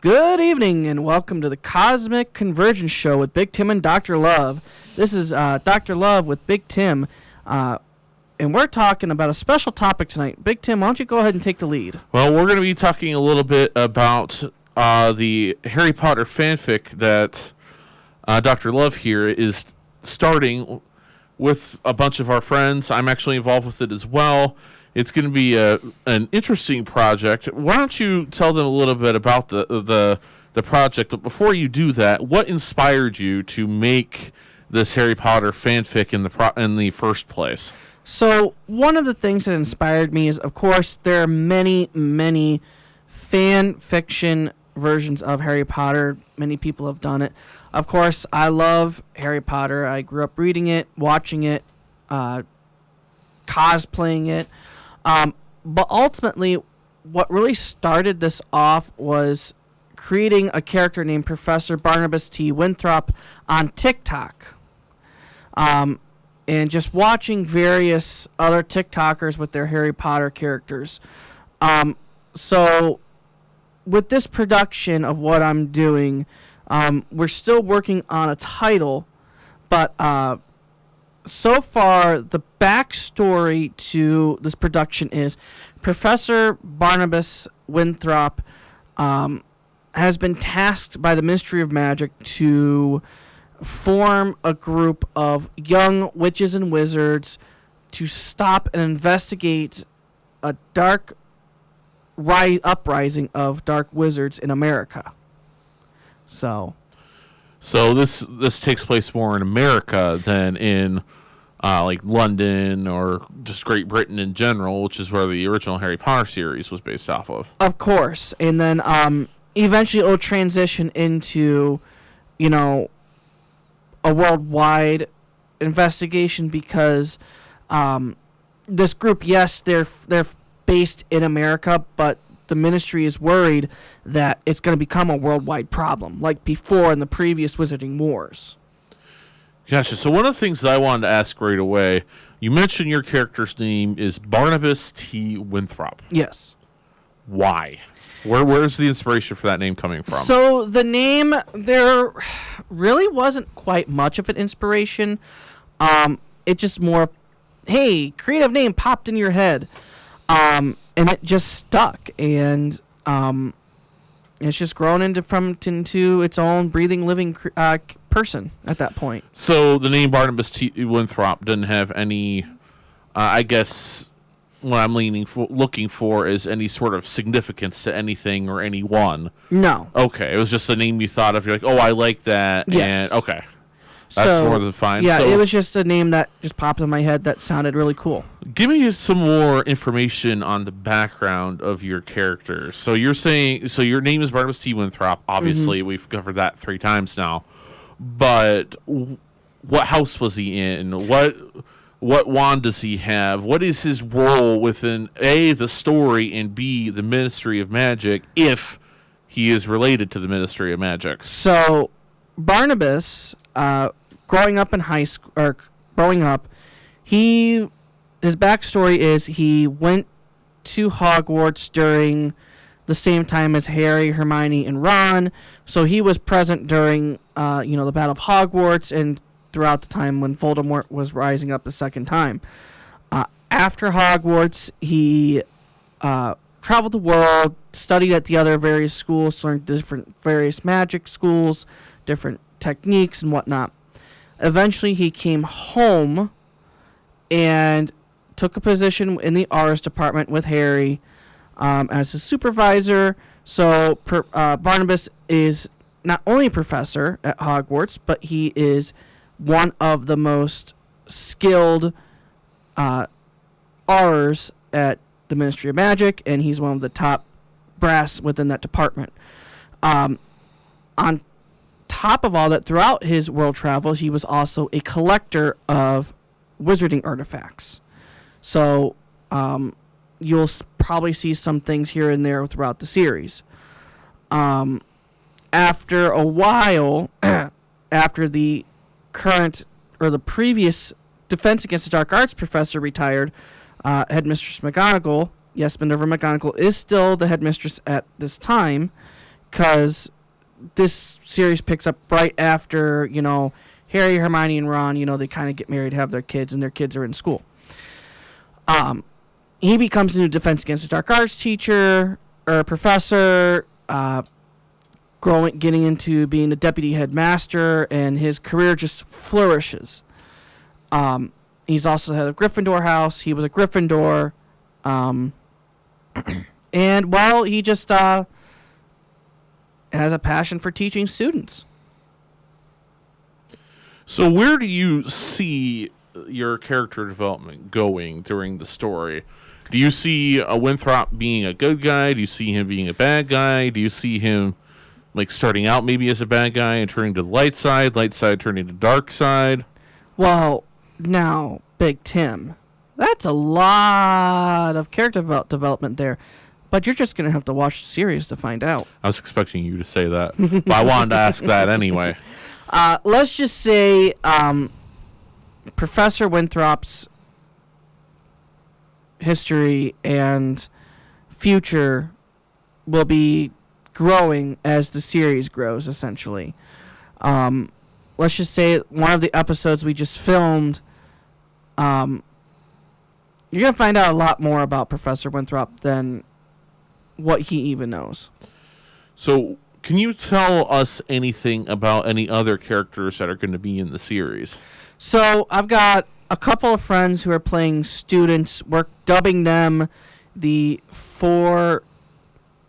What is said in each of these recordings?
Good evening and welcome to the Cosmic Convergence Show with Big Tim and Dr. Love. This is Dr. Love with Big Tim, and we're talking about a special topic tonight. Big Tim, why don't you go ahead and take the lead? Well, we're going to be talking a little bit about the Harry Potter fanfic that Dr. Love here is starting with a bunch of our friends. I'm actually involved with it as well. It's going to be an interesting project. Why don't you tell them a little bit about the project? But before you do that, what inspired you to make this Harry Potter fanfic in the first place? So one of the things that inspired me is, of course, there are many fan fiction versions of Harry Potter. Many people have done it. Of course, I love Harry Potter. I grew up reading it, watching it, cosplaying it. But ultimately, what really started this off was creating a character named Professor Barnabas T. Winthrop on TikTok. And just watching various other TikTokers with their Harry Potter characters. So with this production of what I'm doing, we're still working on a title, but so far, the backstory to this production is Professor Barnabas Winthrop has been tasked by the Ministry of Magic to form a group of young witches and wizards to stop and investigate a dark uprising of dark wizards in America. So this takes place more in America than in like London or just Great Britain in general, which is where the original Harry Potter series was based off of. Of course. And then eventually it'll transition into, a worldwide investigation because this group, yes, they're based in America, but the ministry is worried that it's going to become a worldwide problem, like before in the previous Wizarding Wars. Gotcha. So one of the things that I wanted to ask right away, you mentioned your character's name is Barnabas T. Winthrop. Yes. Why? Where's the inspiration for that name coming from? So the name, there really wasn't quite much of an inspiration. It just more, hey, creative name popped in your head. And it just stuck, and it's just grown into its own breathing, living person at that point. So the name Barnabas T. Winthrop didn't have any, I guess, what I'm looking for is any sort of significance to anything or anyone. No. Okay, it was just a name you thought of. You're like, oh, I like that. Yes. And, okay. That's more than fine. Yeah, it was just a name that just popped in my head that sounded really cool. Give me some more information on the background of your character. So you're saying, so your name is Barnabas T. Winthrop. Obviously, we've covered that 3 times now. But what house was he in? What wand does he have? What is his role within A, the story, and B, the Ministry of Magic, if he is related to the Ministry of Magic? So Barnabas, growing up in high school, or growing up, his backstory is he went to Hogwarts during the same time as Harry, Hermione, and Ron. So he was present during, the Battle of Hogwarts and throughout the time when Voldemort was rising up the second time. After Hogwarts, he traveled the world, studied at the other various schools, learned various magic schools, different techniques and whatnot. Eventually, he came home and took a position in the Rs department with Harry as a supervisor. So Barnabas is not only a professor at Hogwarts, but he is one of the most skilled Rs at the Ministry of Magic, and he's one of the top brass within that department. On top of all that, throughout his world travel, he was also a collector of wizarding artifacts. So you'll probably see some things here and there throughout the series. After a while, after the current or the previous Defense Against the Dark Arts professor retired, Headmistress McGonagall, yes, Minerva McGonagall is still the headmistress at this time, because this series picks up right after, Harry, Hermione, and Ron, they kind of get married, have their kids, and their kids are in school. He becomes a new Defense Against the Dark Arts teacher or professor, getting into being the deputy headmaster, and his career just flourishes. He's also head of Gryffindor House. He was a Gryffindor. And, well, he just has a passion for teaching students. So where do you see your character development going during the story? Do you see a Winthrop being a good guy? Do you see him being a bad guy? Do you see him starting out maybe as a bad guy and turning to the light side turning to dark side? Well, now, Big Tim, that's a lot of character development there. But you're just going to have to watch the series to find out. I was expecting you to say that, but I wanted to ask that anyway. Let's just say Professor Winthrop's history and future will be growing as the series grows, essentially. Let's just say one of the episodes we just filmed, you're going to find out a lot more about Professor Winthrop than what he even knows. So, can you tell us anything about any other characters that are going to be in the series? So, I've got a couple of friends who are playing students. We're dubbing them the 4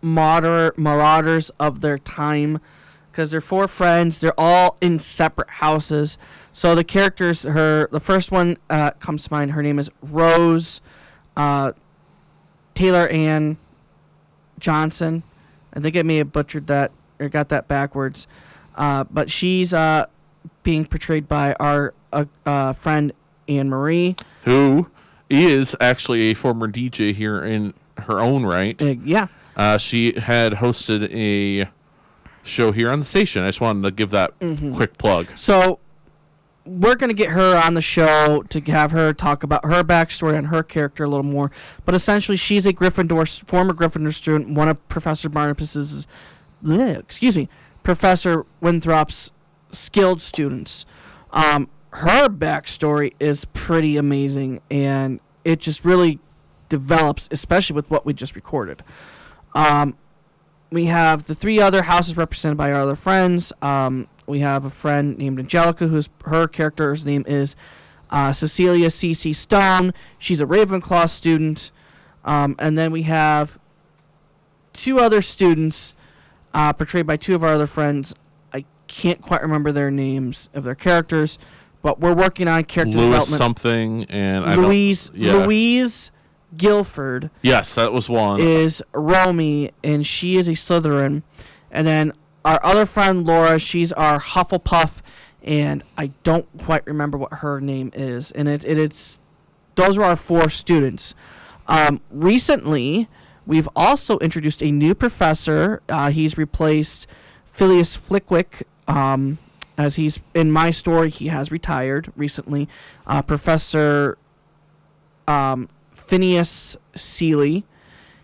marauders of their time, because they're 4 friends. They're all in separate houses. So the characters, the first one comes to mind. Her name is Rose Taylor Ann Johnson. I think I may have butchered that or got that backwards. But she's being portrayed by our friend Anne Marie, who is actually a former DJ here in her own right. Yeah. She had hosted a show here on the station. I just wanted to give that quick plug. So we're going to get her on the show to have her talk about her backstory on her character a little more. But essentially, she's a former Gryffindor student, one of Professor Barnabas's, Professor Winthrop's skilled students. Her backstory is pretty amazing, and it just really develops, especially with what we just recorded. We have the 3 other houses represented by our other friends. We have a friend named Angelica, her character's name is Cecilia C.C. Stone. She's a Ravenclaw student. And then we have 2 other students portrayed by 2 of our other friends. I can't quite remember their names of their characters, but we're working on character development. Something and Louise Guilford. Yes, that was one. Is Romy, and she is a Slytherin. And then our other friend Laura, she's our Hufflepuff, and I don't quite remember what her name is. And it's those are our 4 students. Recently, we've also introduced a new professor. He's replaced Phileas Flickwick. As he's in my story, he has retired recently. Professor Phineas Seeley.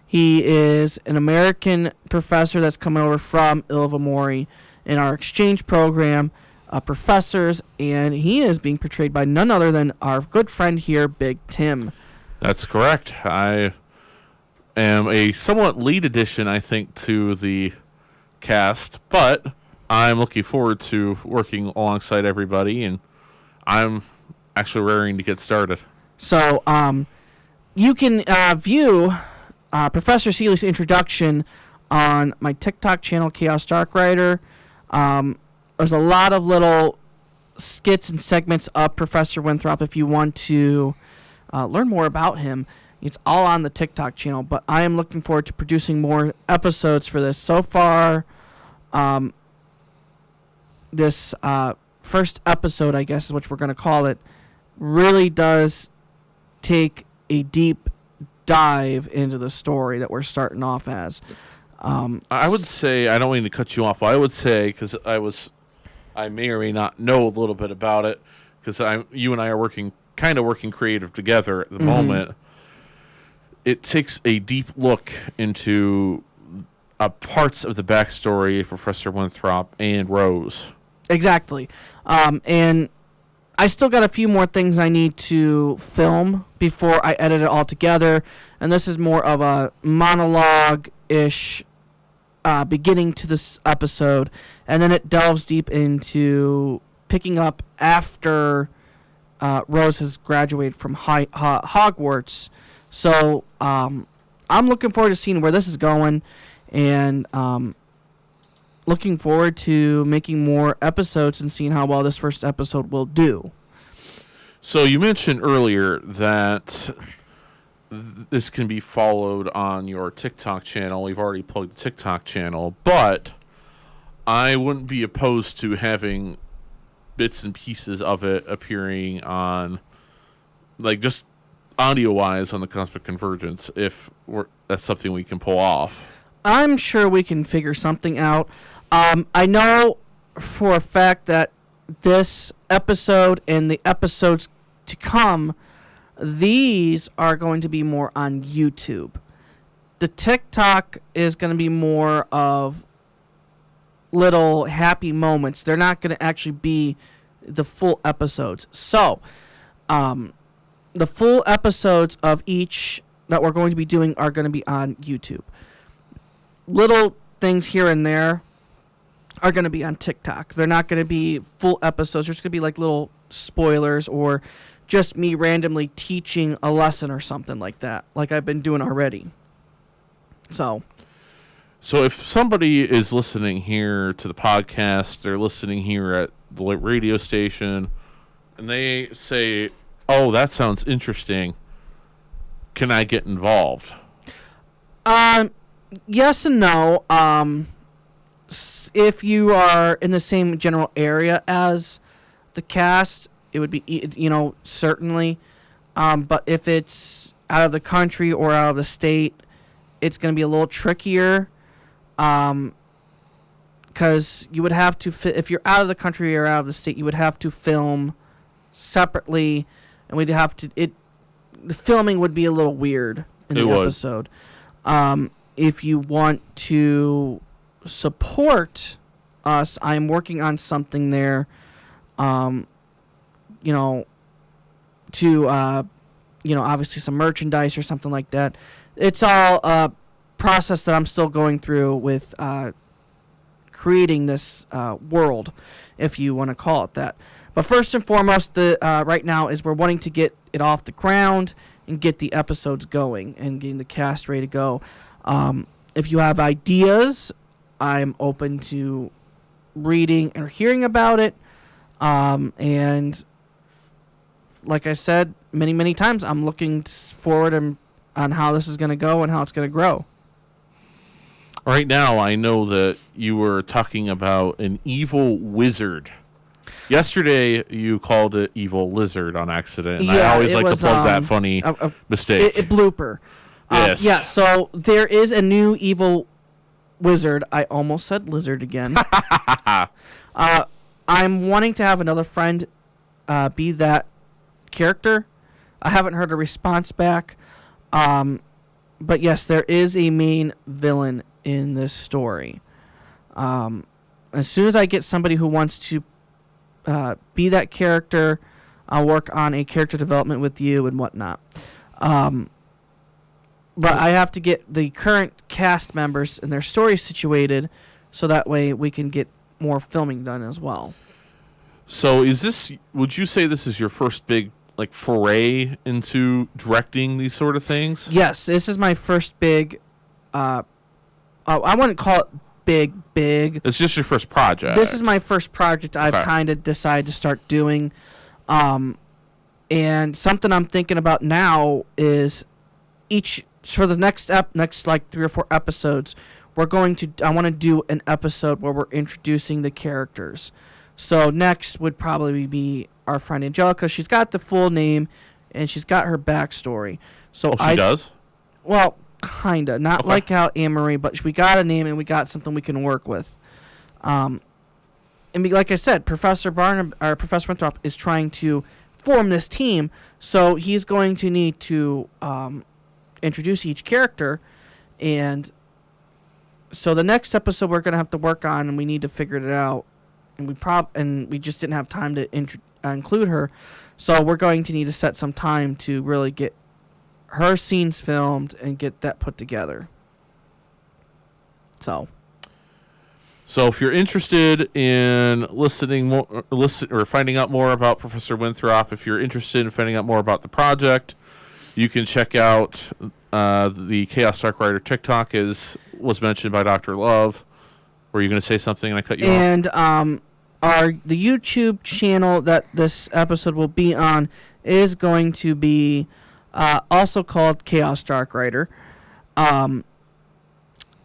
He is an American professor that's coming over from Ilvermorny in our exchange program, professors, and he is being portrayed by none other than our good friend here, Big Tim. That's correct. I am a somewhat lead addition, I think, to the cast, but I'm looking forward to working alongside everybody, and I'm actually raring to get started. So, you can view Professor Seeley's introduction on my TikTok channel, Chaos Dark Rider. There's a lot of little skits and segments of Professor Winthrop if you want to learn more about him. It's all on the TikTok channel, but I am looking forward to producing more episodes for this. So far, this first episode, I guess is what we're going to call it, really does take a deep dive into the story that we're starting off as. I would say, I don't mean to cut you off, but I would say, because I may or may not know a little bit about it, because you and I are working creative together at the moment. It takes a deep look into parts of the backstory of Professor Winthrop and Rose. Exactly. And I still got a few more things I need to film before I edit it all together. And this is more of a monologue-ish beginning to this episode. And then it delves deep into picking up after Rose has graduated from Hogwarts. So I'm looking forward to seeing where this is going. And looking forward to making more episodes and seeing how well this first episode will do. So you mentioned earlier that this can be followed on your TikTok channel. We've already plugged the TikTok channel, but I wouldn't be opposed to having bits and pieces of it appearing on, like, just audio-wise on the Cosmic Convergence, if that's something we can pull off. I'm sure we can figure something out. I know for a fact that this episode and the episodes to come, these are going to be more on YouTube. The TikTok is going to be more of little happy moments. They're not going to actually be the full episodes. So, the full episodes of each that we're going to be doing are going to be on YouTube. Little things here and there are going to be on TikTok. They're not going to be full episodes. There's going to be like little spoilers or just me randomly teaching a lesson or something like that, like I've been doing already. So if somebody is listening here to the podcast, they're listening here at the radio station, and they say, "Oh, that sounds interesting. Can I get involved?" Yes and no. If you are in the same general area as the cast, it would be, certainly. But if it's out of the country or out of the state, it's going to be a little trickier. Because you would have to, if you're out of the country or out of the state, you would have to film separately, and we'd have to, the filming would be a little weird in the episode. If you want to support us, I'm working on something there, to, obviously some merchandise or something like that. It's all a process that I'm still going through with creating this world, if you want to call it that. But first and foremost, right now is we're wanting to get it off the ground and get the episodes going and getting the cast ready to go. If you have ideas, I'm open to reading or hearing about it. And like I said many, many times, I'm looking forward on how this is going to go and how it's going to grow. Right now, I know that you were talking about an evil wizard. Yesterday, you called it evil lizard on accident. And I always like to plug that funny mistake. A blooper. Yes. Yeah, so there is a new evil wizard. I almost said lizard again. I'm wanting to have another friend be that character. I haven't heard a response back. But yes, there is a main villain in this story. As soon as I get somebody who wants to be that character, I'll work on a character development with you and whatnot. But I have to get the current cast members and their stories situated so that way we can get more filming done as well. So would you say this is your first big foray into directing these sort of things? Yes, this is my first big, I wouldn't call it big. It's just your first project. This is my first project I've kind of decided to start doing. And something I'm thinking about now is for the next 3 or 4 episodes, I want to do an episode where we're introducing the characters. So next would probably be our friend Angelica. She's got the full name and she's got her backstory. So she does? Well, kinda. Not like how Anne-Marie, but we got a name and we got something we can work with. And like I said, Professor Winthrop is trying to form this team, so he's going to need to introduce each character and So the next episode we're gonna have to work on, and we need to figure it out, and we just didn't have time to include her, so we're going to need to set some time to really get her scenes filmed and get that put together. So if you're interested in finding out more about Professor Winthrop, if you're interested in finding out more about the project, you can check out the Chaos Dark Rider TikTok, as was mentioned by Dr. Love. Were you going to say something and I cut you off? And the YouTube channel that this episode will be on is going to be also called Chaos Dark Rider.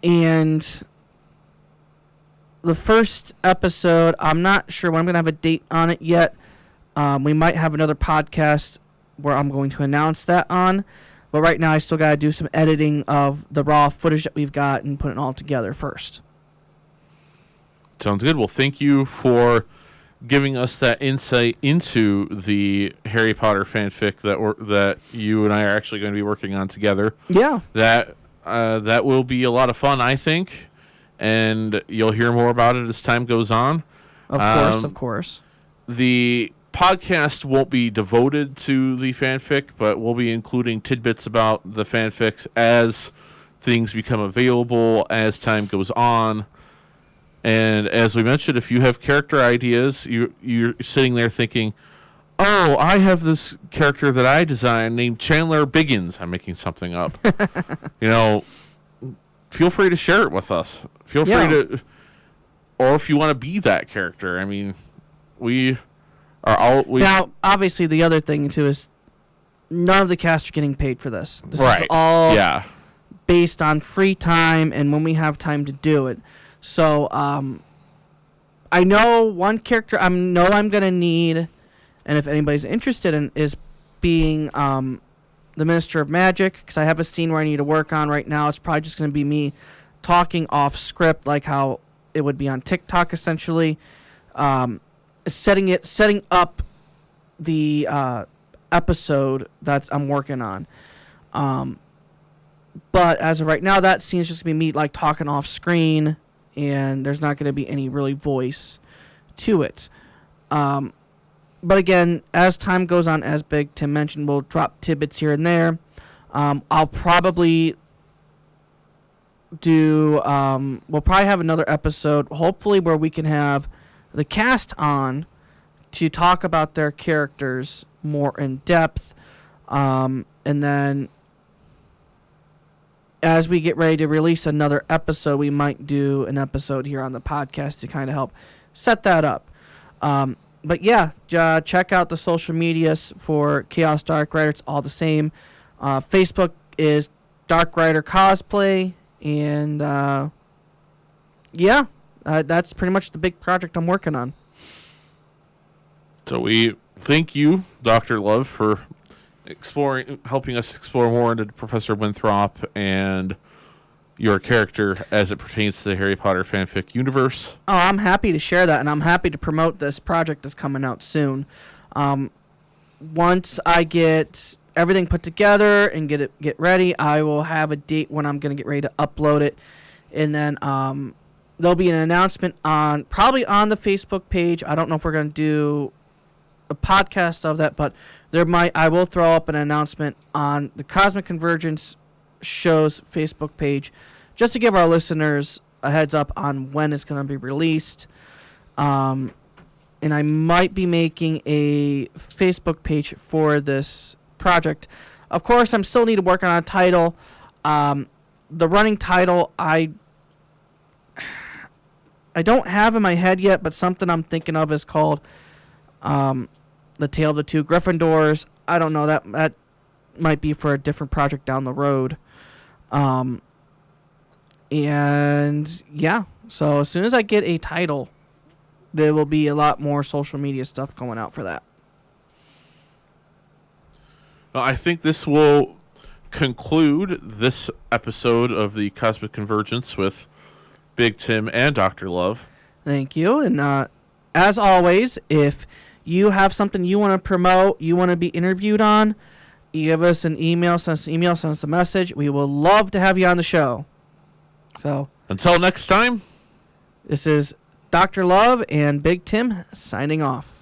And the first episode, I'm not sure when I'm going to have a date on it yet. We might have another podcast where I'm going to announce that on. But right now I still got to do some editing of the raw footage that we've got and put it all together first. Sounds good. Well, thank you for giving us that insight into the Harry Potter fanfic that you and I are actually going to be working on together. Yeah. That will be a lot of fun, I think, and you'll hear more about it as time goes on. Of course. The podcast won't be devoted to the fanfic, but we'll be including tidbits about the fanfics as things become available, as time goes on. And as we mentioned, if you have character ideas, you're sitting there thinking, oh, I have this character that I designed named Chandler Biggins. I'm making something up. Feel free to share it with us. Feel free to, or if you want to be that character. I mean, now, obviously, the other thing, too, is none of the cast are getting paid for this. This is all based on free time and when we have time to do it. So, I know one character I'm going to need, and if anybody's interested in, is being the Minister of Magic, because I have a scene where I need to work on right now. It's probably just going to be me talking off script, like how it would be on TikTok, essentially. Setting up the episode that I'm working on. But as of right now, that scene is just going to be me like talking off screen, and there's not going to be any really voice to it. But again, as time goes on, as Big Tim mentioned, we'll drop tidbits here and there. I'll probably we'll probably have another episode, hopefully, where we can have the cast on to talk about their characters more in depth. And then as we get ready to release another episode, we might do an episode here on the podcast to kind of help set that up. But yeah, check out the social medias for Chaos Dark Rider. It's all the same. Facebook is Dark Rider Cosplay. And that's pretty much the big project I'm working on. So we thank you, Dr. Love, for helping us explore more into Professor Winthrop and your character as it pertains to the Harry Potter fanfic universe. Oh, I'm happy to share that, and I'm happy to promote this project that's coming out soon. Once I get everything put together and get ready, I will have a date when I'm going to get ready to upload it, and then there'll be an announcement probably on the Facebook page. I don't know if we're going to do a podcast of that, but I will throw up an announcement on the Cosmic Convergence show's Facebook page, just to give our listeners a heads up on when it's going to be released. And I might be making a Facebook page for this project. Of course, I'm still need to work on a title. The running title I don't have in my head yet, but something I'm thinking of is called The Tale of the Two Gryffindors. I don't know, that might be for a different project down the road. And yeah, so as soon as I get a title, there will be a lot more social media stuff going out for that. I think this will conclude this episode of the Cosmic Convergence with Big Tim and Dr. Love. Thank you. And as always, if you have something you want to promote, you want to be interviewed on, give us an email, send us a message. We will love to have you on the show. So, Until next time. This is Dr. Love and Big Tim signing off.